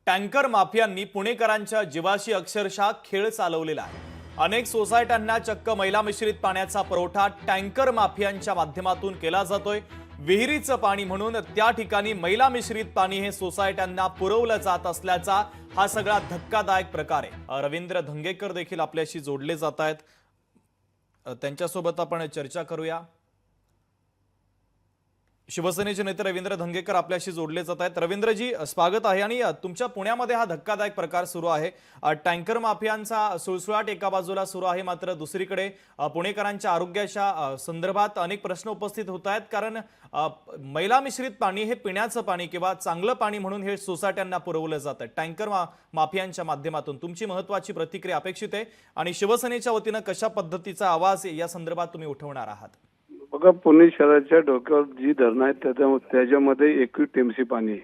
Tanker माफियांनी पुणेकरांच्या जीवाशी अक्षरशः खेळ चालवलेला आहे। अनेक सोसायट्यांना चक्क मैला मिश्रित पाण्याचा पुरवठा टँकर माफियांच्या माध्यमातून केला जातोय। विहिरीचं पाणी म्हणून त्या ठिकाणी मैला मिश्रित पाणी हे सोसायट्यांना पुरवलं जात असल्याचा हा सगळा धक्कादायक प्रकार आहे। रवींद्र धंगेकर देखील आपल्याशी जोडले जात आहेत, त्यांच्यासोबत आपण चर्चा करूया। शिवसेनेचे नेते रवींद्र धंगेकर आपल्याशी जोडले जात आहेत। रवींद्रजी, स्वागत आहे। आणि तुमच्या पुण्यामध्ये हा धक्कादायक प्रकार सुरू आहे। टँकर माफियांचा सुळसुळाट एका बाजूला सुरू आहे, मात्र दुसरीकडे पुणेकरांच्या आरोग्याच्या संदर्भात अनेक प्रश्न उपस्थित होत आहेत, कारण मैला मिश्रित पाणी हे पिण्याचं पाणी किंवा चांगलं पाणी म्हणून हे सोसायट्यांना पुरवलं जातं टँकर माफियांच्या माध्यमातून। तुमची महत्त्वाची प्रतिक्रिया अपेक्षित आहे आणि शिवसेनेच्या वतीनं कशा पद्धतीचा आवाज या संदर्भात तुम्ही उठवणार आहात? बघा, पुणे शहराच्या डोक्यावर जी धरणं आहेत त्याच्यामध्ये 21 टीएमसी पाणी आहे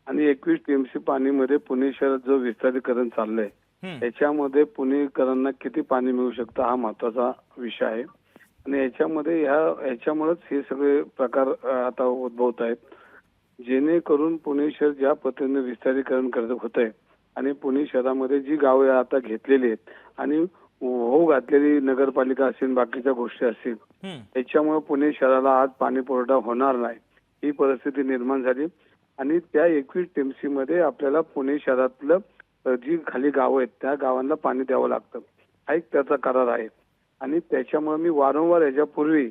आणि 21 टीएमसी पाणीमध्ये पुणे शहरात जो विस्तारीकरण चाललंय त्याच्यामध्ये पुणेकरांना किती पाणी मिळू शकतं हा महत्वाचा विषय आहे। आणि ह्याच्यामुळेच हे सगळे प्रकार आता उद्भवत आहेत, जेणेकरून पुणे शहर ज्या पद्धतीने विस्तारीकरण करत होत आहे आणि पुणे शहरामध्ये जी गावे आता घेतलेली आहेत आणि होऊ घातलेली नगरपालिका असेल, बाकीच्या गोष्टी असतील, त्याच्यामुळे पुणे शहराला आज पाणी पुरवठा होणार नाही ही परिस्थिती निर्माण झाली। आणि त्या 21 टीएमसी मध्ये आपल्याला पुणे शहरातलं जी खाली गावं आहेत त्या गावांना पाणी द्यावं लागतं, हा एक त्याचा करार आहे। आणि त्याच्यामुळे मी वारंवार याच्यापूर्वी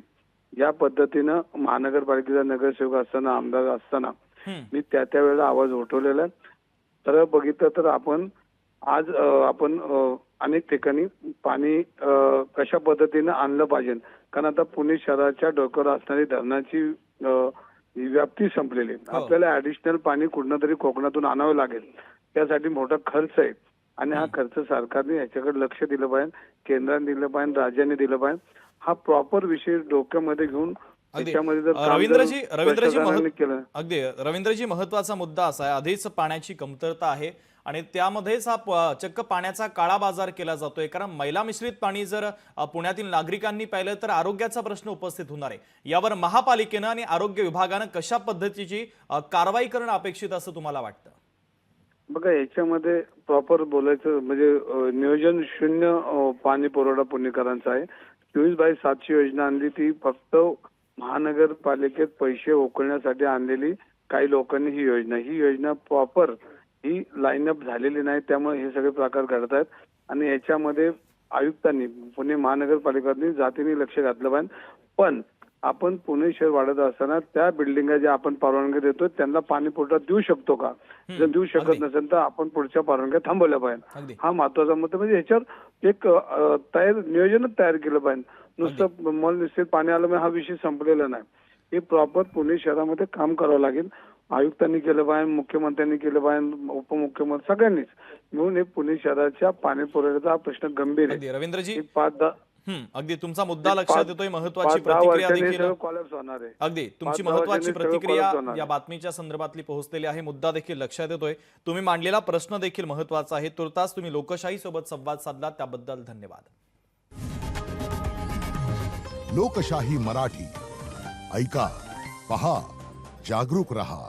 या पद्धतीनं महानगरपालिकेचा नगरसेवक असताना, आमदार असताना मी त्यावेळेला आवाज उठवलेला आहे। तर बघितलं तर आपण आज अनेक ठिकाणी पाणी कशा पद्धतीने आणलं पाहिजे, कारण आता पुणे शहराच्या डोक्यावर असणारी धरणाची व्याप्ती संपलेली आहे। आपल्याला ऍडिशनल पाणी कुठनं तरी कोकणातून आणावं लागेल, त्यासाठी मोठा खर्च आहे आणि हा खर्च सरकारने याच्याकडे लक्ष दिलं पाहिजे, केंद्राने दिलं पाहिजे, राज्याने दिलं पाहिजे। हा प्रॉपर विषय डोक्यामध्ये घेऊन रवींद्रजी महत्वाचा मुद्दा असा आहे, आधीच पाण्याची कमतरता आहे आणि त्यामध्येच हा चक्क पाण्याचा काळा बाजार केला जातोय, कारण मैला मिश्रित पाणी जर पुण्यातील नागरिकांनी पाहिलं तर आरोग्याचा प्रश्न उपस्थित होणार आहे। यावर महापालिकेनं आणि आरोग्य विभागानं कशा पद्धतीची कारवाई करणं अपेक्षित असं तुम्हाला वाटतं? बघा, याच्यामध्ये प्रॉपर बोलायचं म्हणजे नियोजन शून्य पाणी पुरवठा पुणेकरांचा आहे। 24/7 योजना आणली, ती फक्त महानगरपालिकेत पैसे उकळण्यासाठी आणलेली काही लोकांनी ही योजना प्रॉपर ही लाईनअप झालेली नाही, त्यामुळे हे सगळे प्रकार घडत आहेत। आणि याच्यामध्ये आयुक्तांनी, पुणे महानगरपालिकांनी जातीने लक्ष घातलं पाहिजे। पण आपण पुणे शहर वाढत असताना त्या बिल्डिंगा ज्या आपण परवानगी देतो त्यांना पाणी पुरवठा देऊ शकतो का? जर देऊ शकत नसेल तर आपण पुढच्या परवानग्या थांबवल्या पाहिजे, हा महत्वाचा मुद्दा। म्हणजे याच्यावर एक नियोजनच तयार केलं पाहिजे, नुसतं मल निश्चित पाणी आलं हा विषय संपलेला नाही। हे प्रॉपर पुणे शहरामध्ये काम करावं लागेल, आयुक्तांनी केलं पाहिजे, मुख्यमंत्र्यांनी केलं पाहिजे, उपमुख्यमंत्री सगळ्यांनीच मिळून हे पुणे शहराच्या पाणी पुरवठ्याचा हा प्रश्न गंभीर आहे। रवींद्रजी, 5-10 अगदी तुमचा मुद्दा लक्षात येतोय, महत्वाची प्रतिक्रिया देखील अगदी तुमची महत्वाची प्रतिक्रिया या बातमीच्या संदर्भातली पोहोचलेली आहे, मुद्दा देखील लक्षात येतोय। तुम्ही मांडलेला प्रश्न देखील महत्वाचा आहे। तुर्तास तुम्ही लोकशाही सोबत संवाद साधला, त्याबद्दल धन्यवाद। लोकशाही मराठी ऐका, पहा, जागरूक रहा।